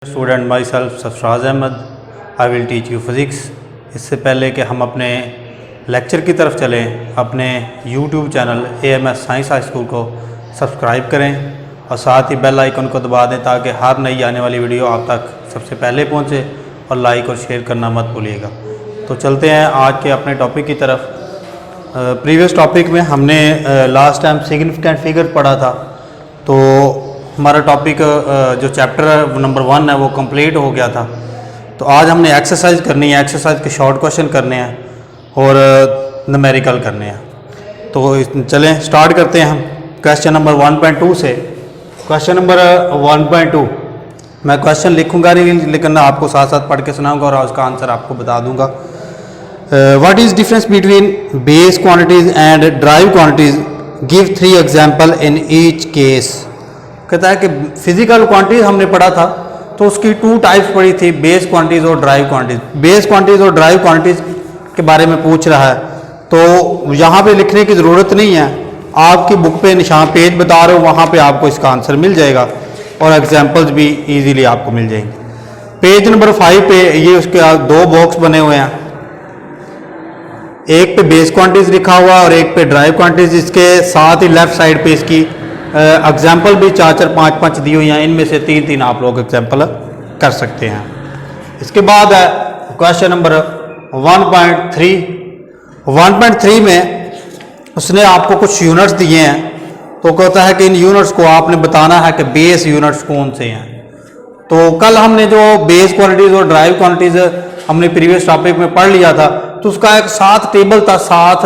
Student myself Sarfaraz Ahmed, I will teach you physics. इससे पहले कि हम अपने लेक्चर की तरफ चलें, अपने YouTube channel AMS science high school को सब्सक्राइब करें और साथ ही बेल आइकन को दबा दें ताकि हर नई आने वाली वीडियो आप तक सबसे पहले पहुंचे, और लाइक और शेयर करना मत भूलिएगा। तो चलते हैं आज के अपने टॉपिक की तरफ। प्रीवियस टॉपिक में हमने लास्ट टाइम सिग्निफिकेंट फिगर पढ़ा था, तो हमारा टॉपिक जो चैप्टर नंबर 1 है वो कंप्लीट हो गया था। तो आज हमने एक्सरसाइज करनी है, एक्सरसाइज के शॉर्ट क्वेश्चन करने हैं और न्यूमेरिकल करने हैं। तो चलें स्टार्ट करते हैं हम क्वेश्चन नंबर 1.2 से। क्वेश्चन नंबर 1.2 मैं क्वेश्चन लिखूंगा नहीं, लेकिन आपको साथ साथ पढ़ के सुनाऊंगा और उसका आंसर आपको बता दूंगा। What is difference between base quantities and drive quantities, give 3 example in each case. कहता है कि फिजिकल क्वांटिटीज हमने पढ़ा था, तो उसकी 2 टाइप्स पढ़ी थी, बेस क्वांटिटीज और ड्राइव क्वांटिटीज। बेस क्वांटिटीज और ड्राइव क्वांटिटीज के बारे में पूछ रहा है, तो यहाँ पे लिखने की ज़रूरत नहीं है, आपकी बुक पे निशान पेज बता रहे हो, वहाँ पे आपको इसका आंसर मिल जाएगा और एग्जाम्पल्स भी ईजीली आपको मिल जाएंगे। पेज नंबर 5 पे ये उसके 2 बॉक्स बने हुए हैं, एक पे बेस क्वांटिटीज लिखा हुआ और एक पे ड्राइव क्वांटिटीज। इसके साथ ही लेफ्ट साइड पे इसकी एग्जाम्पल भी 4-4, 5-5 दी हुई हैं, इनमें से 3-3 आप लोग एग्जाम्पल कर सकते हैं। इसके बाद है क्वेश्चन नंबर 1.3। 1.3 में उसने आपको कुछ यूनिट्स दिए हैं, तो कहता है कि इन यूनिट्स को आपने बताना है कि बेस यूनिट्स कौन से हैं। तो कल हमने जो बेस क्वांटिटीज और ड्राइव क्वांटिटीज हमने प्रीवियस टॉपिक में पढ़ लिया था, तो उसका एक 7 टेबल था, 7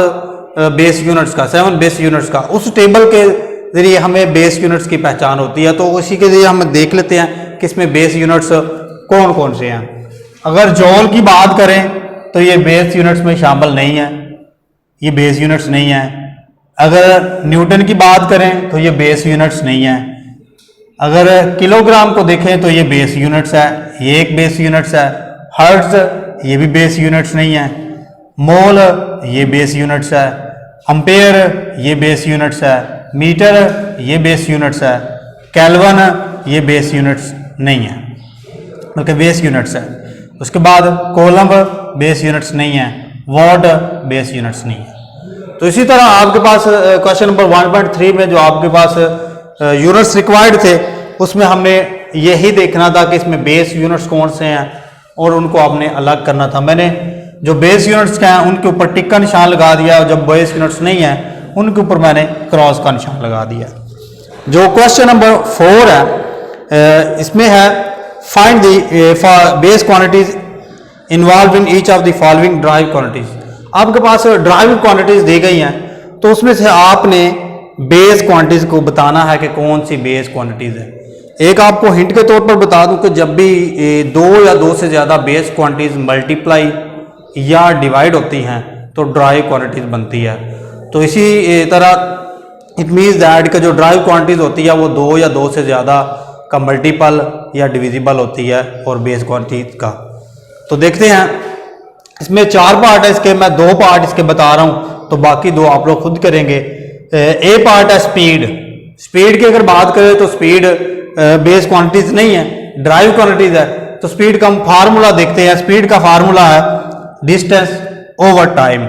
बेस यूनिट्स का, 7 बेस यूनिट्स का। उस टेबल के जरिए हमें बेस यूनिट्स की पहचान होती है, तो उसी के जरिए हम देख लेते हैं कि इसमें बेस यूनिट्स कौन कौन से हैं। अगर जॉल की बात करें तो ये बेस यूनिट्स में शामिल नहीं है, ये बेस यूनिट्स नहीं है। अगर न्यूटन की बात करें तो ये बेस यूनिट्स नहीं है। अगर किलोग्राम को देखें तो ये बेस यूनिट्स है, ये एक बेस यूनिट्स है। हर्ट्ज ये भी बेस यूनिट्स नहीं है। मोल ये बेस यूनिट्स है। एम्पेयर ये बेस यूनिट्स है। मीटर ये बेस यूनिट्स है। केल्विन ये बेस यूनिट्स नहीं है, बल्कि बेस यूनिट्स है। उसके बाद कोलम्ब बेस यूनिट्स नहीं है। वॉट बेस यूनिट्स नहीं है। तो इसी तरह आपके पास क्वेश्चन नंबर 1.3 में जो आपके पास यूनिट्स रिक्वायर्ड थे, उसमें हमने यही देखना था कि इसमें बेस यूनिट्स कौन से हैं और उनको आपने अलग करना था। मैंने जो बेस यूनिट्स के हैं उनके ऊपर टिक का निशान लगा दिया, और जब बेस यूनिट्स नहीं है उनके ऊपर मैंने क्रॉस का निशान लगा दिया। जो क्वेश्चन नंबर 4 है, इसमें है find the base quantities involve in each of the following drive quantities. आपके पास ड्राइव क्वांटिटीज दी गई हैं, तो उसमें से आपने बेस क्वांटिटीज को बताना है कि कौन सी बेस क्वांटिटीज है। एक आपको हिंट के तौर पर बता दूं कि जब भी 2 या 2 से ज़्यादा बेस क्वांटिटीज मल्टीप्लाई या डिवाइड होती हैं तो ड्राइव क्वांटिटीज बनती है। तो इसी तरह इट मीन्स दैट कि जो ड्राइव क्वांटिटीज होती है वो 2 या 2 से ज़्यादा का मल्टीपल या डिविजिबल होती है और बेस क्वांटिटीज का। तो देखते हैं, इसमें 4 पार्ट है इसके, मैं 2 पार्ट इसके बता रहा हूँ, तो बाकी 2 आप लोग खुद करेंगे। ए पार्ट है स्पीड। स्पीड की अगर बात करें तो स्पीड बेस क्वांटिटीज नहीं है, ड्राइव क्वांटिटीज है। तो स्पीड का हम फार्मूला देखते हैं। स्पीड का फार्मूला है डिस्टेंस ओवर टाइम।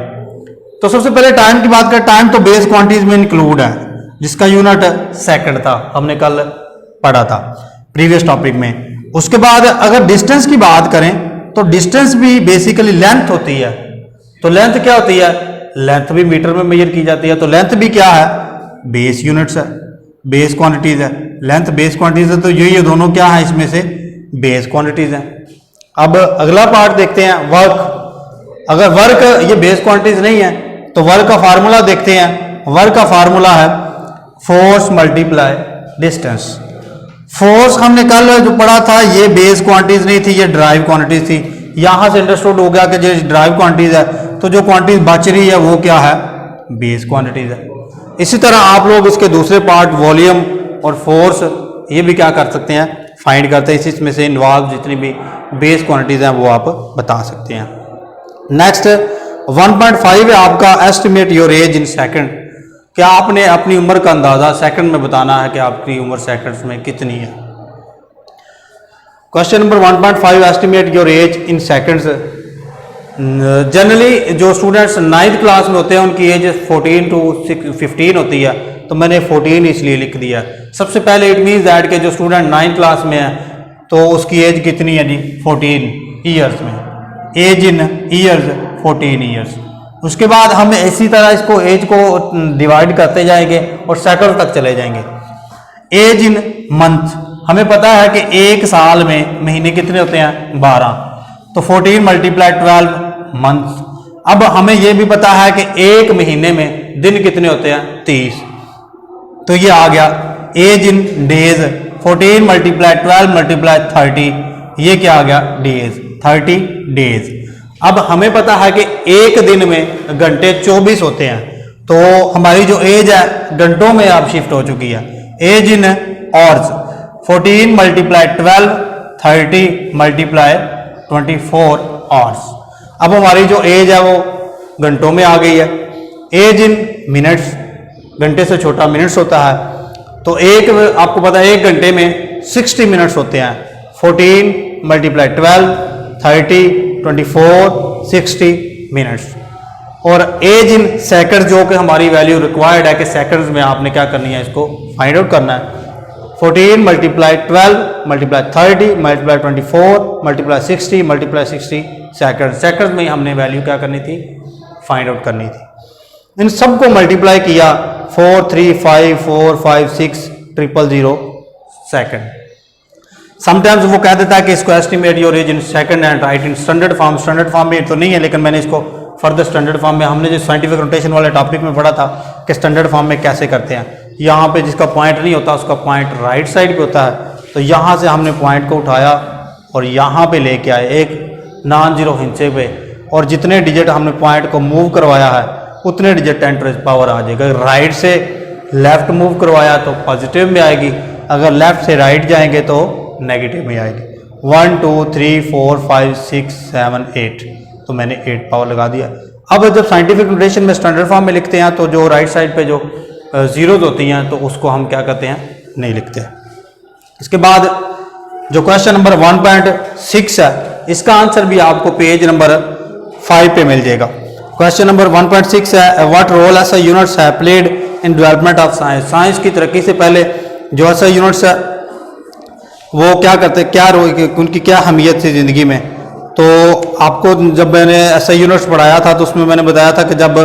तो सबसे पहले टाइम की बात करें, टाइम तो बेस क्वांटिटीज में इंक्लूड है, जिसका यूनिट सेकंड था, हमने कल पढ़ा था प्रीवियस टॉपिक में। उसके बाद अगर डिस्टेंस की बात करें तो डिस्टेंस भी बेसिकली लेंथ होती है। तो लेंथ क्या होती है? लेंथ भी मीटर में मेजर की जाती है। तो लेंथ भी क्या है? बेस यूनिट्स है, बेस क्वांटिटीज है। लेंथ बेस क्वांटिटीज है, तो ये दोनों क्या है इसमें से? बेस क्वांटिटीज है। अब अगला पार्ट देखते हैं, वर्क। अगर वर्क ये बेस क्वांटिटीज नहीं है तो वर्क का फार्मूला देखते हैं। वर्क का फार्मूला है फोर्स मल्टीप्लाई डिस्टेंस। फोर्स हमने कल जो पढ़ा था ये बेस क्वांटिटीज नहीं थी, ये ड्राइव क्वांटिटीज थी। यहां से अंडरस्टूड हो गया कि जो ड्राइव क्वांटिटीज है, तो जो क्वांटिटीज बच रही है वो क्या है? बेस क्वांटिटीज है। इसी तरह आप लोग इसके दूसरे पार्ट वॉल्यूम और फोर्स ये भी क्या कर सकते हैं? फाइंड करते हैं। इसमें से इन्वॉल्व जितनी भी बेस क्वांटिटीज हैं वो आप बता सकते हैं। नेक्स्ट 1.5 है आपका estimate your age in second. क्या आपने अपनी उम्र का अंदाज़ा सेकंड में बताना है कि आपकी उम्र सेकंड्स में कितनी है। Question number 1.5 estimate your age in seconds. Generally जो स्टूडेंट्स 9th क्लास में होते हैं उनकी एज 14 to 15 होती है, तो मैंने 14 इसलिए लिख दिया। सबसे पहले इट मीन्स दैट कि जो स्टूडेंट 9th क्लास में है तो उसकी एज कितनी है जी, 14 ईयर्स में, एज इन ईयर्स 14 ईयर्स। उसके बाद हम इसी तरह इसको एज को डिवाइड करते जाएंगे और सेकंड तक चले जाएंगे। एज इन मंथ, हमें पता है कि एक साल में महीने कितने होते हैं, 12, तो 14 मल्टीप्लाई 12 मंथ। अब हमें यह भी पता है कि एक महीने में दिन कितने होते हैं, 30, तो ये आ गया age in days, 14 multiply 12 multiply 30, ये क्या आ गया, डेज, 30 डेज। अब हमें पता है कि एक दिन में घंटे 24 होते हैं, तो हमारी जो एज है घंटों में अब शिफ्ट हो चुकी है। Age in hours, 14 multiply 12 30 multiply 24 hours. अब हमारी जो एज है वो घंटों में आ गई है। एज इन मिनट्स, घंटे से छोटा मिनट्स होता है, तो एक, आपको पता है एक घंटे में 60 मिनट्स होते हैं। 14 मल्टीप्लाई 12 30 24 60 मिनट्स। और एज इन सेकंड जो कि हमारी वैल्यू रिक्वायर्ड है कि सेकंड्स में आपने क्या करनी है, इसको फाइंड आउट करना है। 14 multiply 12 multiply 30 multiply 24 multiply 60 multiply 60 second. Second में हमने वैल्यू क्या करनी थी, फाइंड आउट करनी थी। इन सबको मल्टीप्लाई किया, 4 3 5 4 5 6 000 सेकंड। समटाइम्स वो कह देता है कि इसको estimate your age in second and write in standard form. Standard form में तो नहीं है, लेकिन मैंने इसको फर्दर स्टैंडर्ड फॉर्म में, हमने जो साइंटिफिक नोटेशन वाले टॉपिक में पढ़ा था कि स्टैंडर्ड फॉर्म में कैसे करते हैं। यहाँ पे जिसका पॉइंट नहीं होता उसका पॉइंट राइट साइड पे होता है, तो यहाँ से हमने पॉइंट को उठाया और यहाँ पे लेके आए एक नॉन जीरो हिंसे पे, और जितने डिजिट हमने पॉइंट को मूव करवाया है उतने डिजिट 10 टू द पावर आ जाएगा। राइट से लेफ्ट मूव करवाया तो पॉजिटिव में आएगी, अगर लेफ्ट से राइट जाएंगे तो नेगेटिव में आएगी। 1 2 3 4 5 6 7 8, तो मैंने 8 पावर लगा दिया। अब जब साइंटिफिक नोटेशन में स्टैंडर्ड फॉर्म में लिखते हैं तो जो राइट साइड पे जो जीरोज होती हैं तो उसको हम क्या करते हैं, नहीं लिखते। इसके बाद जो क्वेश्चन नंबर 1.6 है, इसका आंसर भी आपको पेज नंबर 5 पे मिल जाएगा। क्वेश्चन नंबर 1.6 है, व्हाट रोल ऐसा यूनिट्स है played in development of science. Science की तरक्की से पहले जो ऐसा यूनिट्स है वो क्या करते, क्या उनकी क्या अहमियत थी ज़िंदगी में। तो आपको जब मैंने ऐसा यूनिट्स पढ़ाया था तो उसमें मैंने बताया था कि जब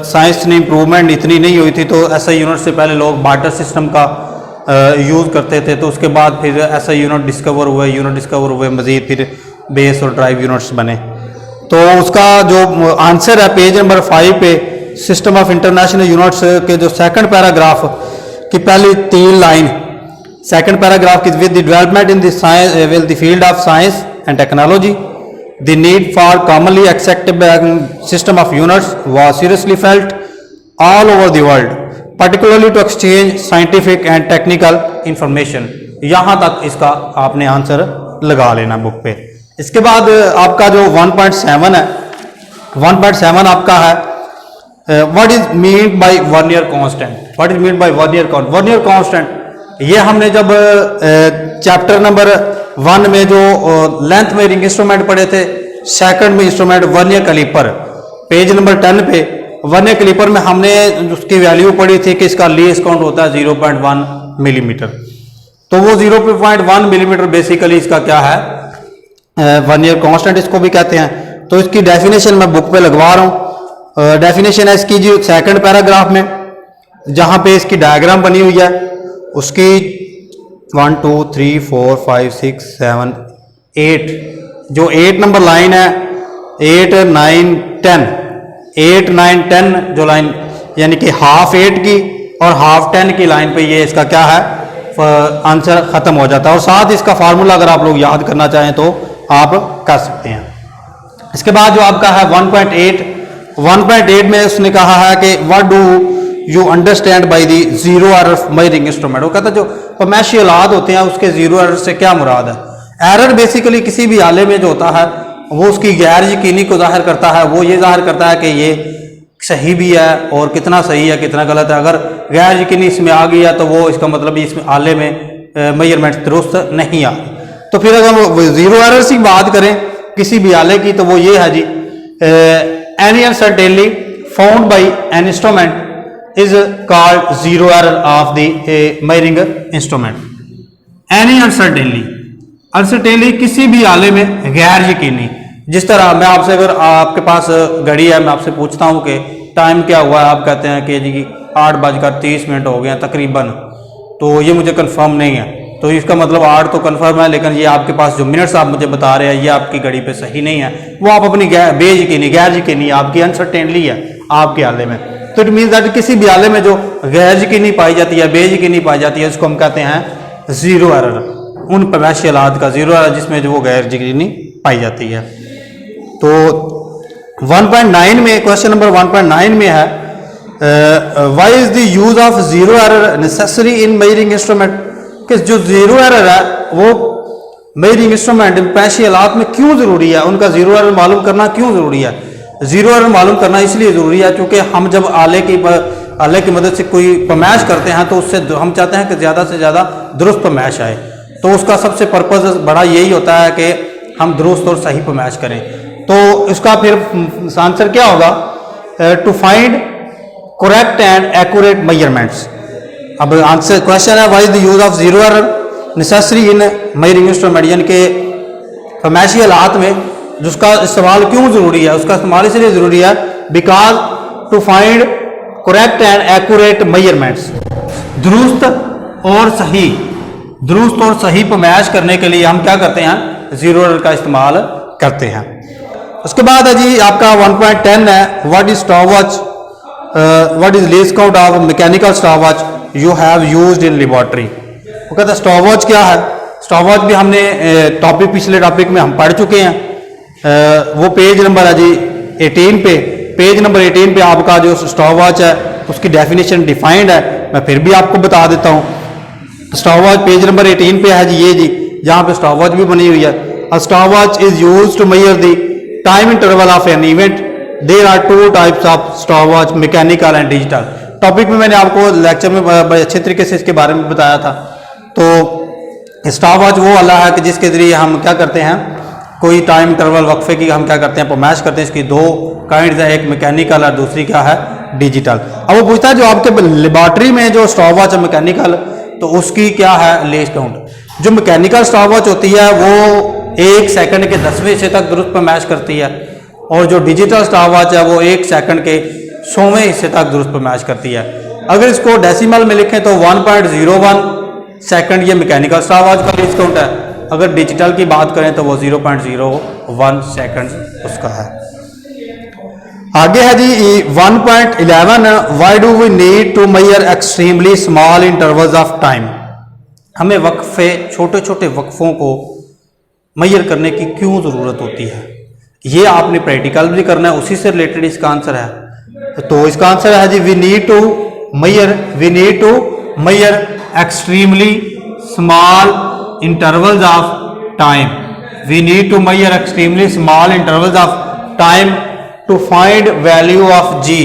साइंस में इम्प्रूवमेंट इतनी नहीं हुई थी तो ऐसा यूनिट से पहले लोग बार्टर सिस्टम का यूज़ करते थे, तो उसके बाद फिर ऐसा यूनिट डिस्कवर हुए, मज़ीद फिर बेस और ड्राइव यूनिट्स बने। तो उसका जो आंसर है पेज नंबर 5 पे, सिस्टम ऑफ इंटरनेशनल यूनिट्स के जो सेकंड पैराग्राफ की पहली 3 लाइन, सेकंड पैराग्राफ की, with the development in the science with the field of science and technology the need for commonly accepted system of units was seriously felt all over the world, particularly to exchange scientific and technical information। यहाँ तक इसका आपने answer लगा लेना book पे। इसके बाद आपका जो 1.7 है, 1.7 आपका है what is mean bye vernier constant. What is mean bye vernier constant, ये हमने जब चैप्टर नंबर 1 में जो लेंथ मेजरिंग इंस्ट्रूमेंट पढ़े थे, सेकंड में instrument vernier caliper, page number 10 पे वर्नियर कैलिपर में हमने उसकी वैल्यू पढ़ी थी कि इसका लीस्ट काउंट होता है 0.1 मिलीमीटर। तो वो 0.1 मिलीमीटर बेसिकली इसका क्या है, वर्नियर कांस्टेंट इसको भी कहते हैं। तो इसकी डेफिनेशन मैं बुक पे लगवा रहा हूँ। डेफिनेशन है इसकी जो सेकंड पैराग्राफ में, जहाँ पे इसकी डायग्राम बनी हुई है, उसकी 1 2 3 4 5 6 7 8, जो 8 नंबर लाइन है, 8 9 10, 8 9 10 जो लाइन यानी कि हाफ 8 की और हाफ 10 की लाइन पे ये इसका क्या है, आंसर खत्म हो जाता है। और साथ इसका फार्मूला अगर आप लोग याद करना चाहें तो आप कर सकते हैं। इसके बाद जो आपका है 1.8 में उसने कहा है कि what do you understand by the zero error measuring instrument. वो कहता है जो पमैशी औलाद होते हैं उसके जीरो एरर से क्या मुराद है। एरर बेसिकली किसी भी आले में जो होता है वो उसकी गैर यकीनी को जाहिर करता है, वो ये जाहिर करता है कि ये सही भी है और कितना सही है कितना गलत है। अगर गैर यकीनी इसमें आ गया तो वो इसका मतलब इसमें आले में मेजरमेंट दुरुस्त नहीं आ रही। तो फिर अगर हम जीरो एरर की बात करें किसी भी आले की, तो वो ये है जी, any uncertainly found by an instrument is called zero error of the measuring instrument. Any uncertainly किसी भी आले में गैर यकीनी, जिस तरह मैं आपसे, अगर आपके पास घड़ी है, मैं आपसे पूछता हूं कि टाइम क्या हुआ है, आप कहते हैं कि जी 8:30 हो गए हैं तकरीबन, तो ये मुझे कंफर्म नहीं है, तो इसका मतलब 8 तो कंफर्म है, लेकिन ये आपके पास जो मिनट्स आप मुझे बता रहे हैं ये आपकी घड़ी पे सही नहीं है, वो आप अपनी बेयकीनी गैर यकीनी आपकी अनसर्टेनली है आपके आले में। तो इट मीन्स दैट किसी भी आले में जो गैर यकीनी पाई जाती है, बेयकीनी पाई जाती है, उसको हम कहते हैं जीरो एरर। उन पैमाइशी आलात का जीरो एरर जिसमें जो वो गैर यकीनी पाई जाती है। तो 1.9 में, क्वेश्चन नंबर 1.9 में है, why is the use of zero error necessary in measuring instrument, कि जो जीरो एरर है वो मेजरिंग इंस्ट्रूमेंट पैमाइशी आलात में क्यों जरूरी है, उनका जीरो एरर मालूम करना क्यों जरूरी है। जीरो एरर मालूम करना इसलिए जरूरी है क्योंकि हम जब आले की मदद से कोई पैमाइश करते हैं तो उससे हम चाहते हैं कि ज़्यादा से ज़्यादा दुरुस्त पैमाइश आए, तो उसका सबसे पर्पज़ बड़ा यही होता है कि हम दुरुस्त और सही पैमाइश करें। तो इसका फिर आंसर क्या होगा, to find correct and accurate measurements. अब आंसर क्वेश्चन है, why is the use of zero error necessary in measuring instrument, यानी कि पैमाइशी हालात में जिसका इस्तेमाल क्यों जरूरी है, उसका इस्तेमाल इसलिए जरूरी है because to find correct and accurate measurements, दुरुस्त और सही पैमाइश करने के लिए हम क्या करते हैं, जीरो एरर का इस्तेमाल करते हैं। उसके बाद है जी आपका 1.10 है, what is stopwatch, what is least count of mechanical stopwatch you have used in laboratory. वो कहता है स्टॉपवॉच क्या है। स्टॉपवॉच भी हमने पिछले टॉपिक में हम पढ़ चुके हैं। वो पेज नंबर है जी 18 पे, पेज नंबर 18 पे आपका जो स्टॉपवॉच है उसकी डेफिनेशन डिफाइंड है, मैं फिर भी आपको बता देता हूँ। स्टॉपवॉच पेज नंबर 18 पे है जी, ये जी जहाँ पे स्टॉपवॉच भी बनी हुई है। A stopwatch is used to measure the time interval of an event. There are two types of stopwatch, mechanical and digital. Topic में मैंने आपको लेक्चर में बड़े अच्छे तरीके से इसके बारे में बताया था। तो स्टॉपवॉच वो वाला है कि जिसके जरिए हम क्या करते हैं, कोई टाइम इंटरवल वक्फे की हम क्या करते हैं, पैमाइश करते हैं। इसकी दो काइंड्स है, एक मैकेनिकल और दूसरी क्या है, डिजिटल। अब वो पूछता है जो आपके लेबॉर्ट्री में जो स्टॉपवॉच है मैकेनिकल, तो उसकी क्या है लीस्ट काउंट। जो मैकेनिकल स्टॉपवॉच होती है वो 1 सेकंड के 10वें हिस्से तक दुरुस्त पैमाइश करती है, और जो डिजिटल स्टॉपवॉच है वो 1 सेकंड के 100वें हिस्से तक दुरुस्त पैमाइश करती है। अगर इसको डेसिमल में लिखें तो 1.01 सेकंड ये मैकेनिकल स्टॉपवॉच का लीस्ट काउंट है। अगर डिजिटल की बात करें तो वो 0.01 सेकंड उसका है। आगे है जी 1.11, why do we need to measure extremely small intervals of time. हमें वक्फे, छोटे छोटे वक्फों को मेजर करने की क्यों ज़रूरत होती है, ये आपने प्रैक्टिकल भी करना है, उसी से रिलेटेड इसका आंसर है। तो इसका आंसर है जी we need to measure extremely small intervals of time. We need to measure extremely small intervals of time to find value of g.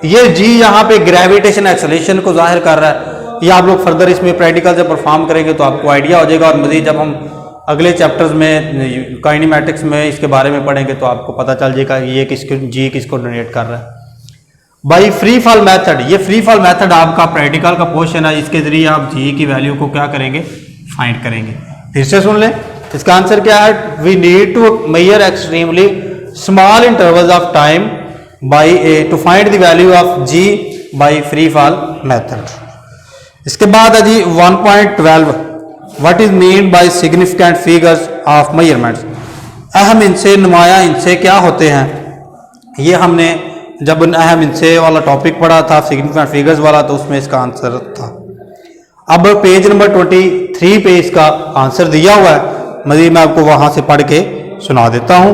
ये g यहाँ पे ग्रेविटेशन एक्सेलरेशन को जाहिर कर रहा है। ये आप लोग फर्दर इसमें प्रैक्टिकल से परफॉर्म करेंगे तो आपको आइडिया हो जाएगा, और मजीद जब हम अगले चैप्टर्स में काइनेमैटिक्स में इसके बारे में पढ़ेंगे तो आपको पता चल जाएगा ये g किसको डोनेट कर रहा है। बाई फ्री फॉल मैथड, ये फ्री फॉल मैथड आपका प्रैक्टिकल का पोर्शन है, इसके जरिए आप g की वैल्यू को क्या करेंगे, फाइंड करेंगे। फिर से सुन लें, इसका आंसर क्या है, we need to measure extremely small intervals of time by to find the value of G by free fall method. इसके बाद है जी 1.12, what is mean by significant figures of measurements. अहम इनसे, नुमाया इनसे क्या होते हैं। ये हमने जब अहम इनसे वाला टॉपिक पढ़ा था, सिग्निफिकेंट फिगर्स वाला, तो उसमें इसका आंसर था। अब पेज नंबर 23 पे इसका आंसर दिया हुआ है, मजीद मैं आपको वहां से पढ़ के सुना देता हूं।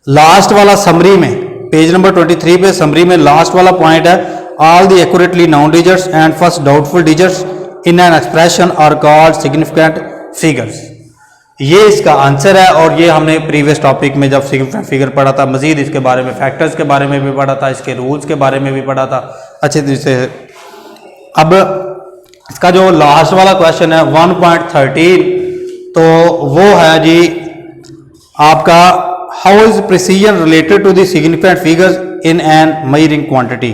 लास्ट वाला समरी में, पेज नंबर 23 पे समरी में लास्ट वाला पॉइंट है, all the accurately known digits and first doubtful digits in an expression are called significant figures. ये इसका आंसर है, और ये हमने प्रीवियस टॉपिक में जब सिग्निफिकेंट फिगर पढ़ा था, मजीद इसके बारे में, फैक्टर्स के बारे में भी पढ़ा था, इसके रूल्स के बारे में भी पढ़ा था अच्छे तरीके से। अब इसका जो लास्ट वाला क्वेश्चन है 1.13, तो वो है जी आपका how is precision related to the significant figures in an measuring quantity,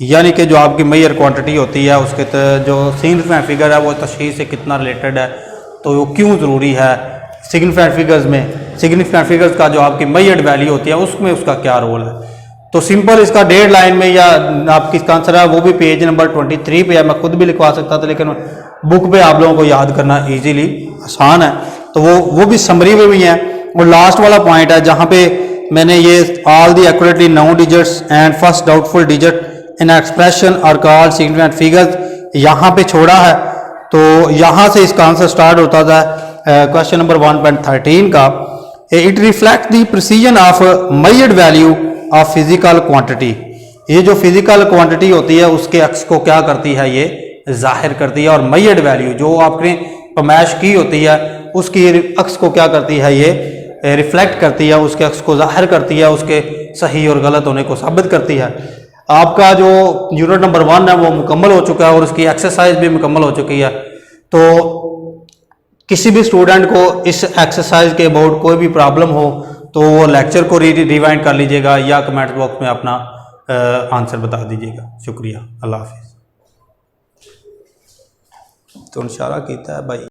यानी कि जो आपकी मेजर क्वांटिटी होती है उसके जो सिग्निफिकेंट फिगर है वो तशख़ीस से कितना रिलेटेड है, तो वो क्यों ज़रूरी है सिग्निफिकेंट फिगर्स में। सिग्निफिकेंट फिगर्स का जो आपकी मेजर्ड वैल्यू होती है उसमें उसका क्या रोल है। तो सिंपल इसका डेढ़ लाइन में या आपकी इसका आंसर है वो भी पेज नंबर 23 पे है, मैं खुद भी लिखवा सकता था लेकिन बुक पे आप लोगों को याद करना इजीली आसान है, तो वो भी समरी में भी है। और लास्ट वाला पॉइंट है जहाँ पे मैंने ये all the accurately known digits and first doubtful digit in expression और कॉल्ड सिग्निफिकेंट फिगर्स यहाँ पे छोड़ा है। तो यहाँ से इसका आंसर स्टार्ट होता था क्वेश्चन नंबर 1.13 का, it reflect the precision of measured value of physical quantity. ये जो फिजिकल क्वांटिटी होती है उसके अक्स को क्या करती है, ये जाहिर करती है, और मेजर्ड वैल्यू जो आपने पैमाइश की होती है उसकी अक्स को क्या करती है, ये रिफ्लेक्ट करती है, उसके अक्स को जाहिर करती है, उसके सही और गलत होने को साबित करती है। आपका जो यूनिट नंबर 1 है वो मुकम्मल हो चुका है और उसकी एक्सरसाइज भी मुकम्मल हो चुकी है। तो किसी भी स्टूडेंट को इस एक्सरसाइज के अबाउट कोई भी प्रॉब्लम हो तो वो लेक्चर को रिवाइंड कर लीजिएगा या कमेंट बॉक्स में अपना आंसर बता दीजिएगा। शुक्रिया, अल्लाह हाफिज़। तो इशारा किया है भाई।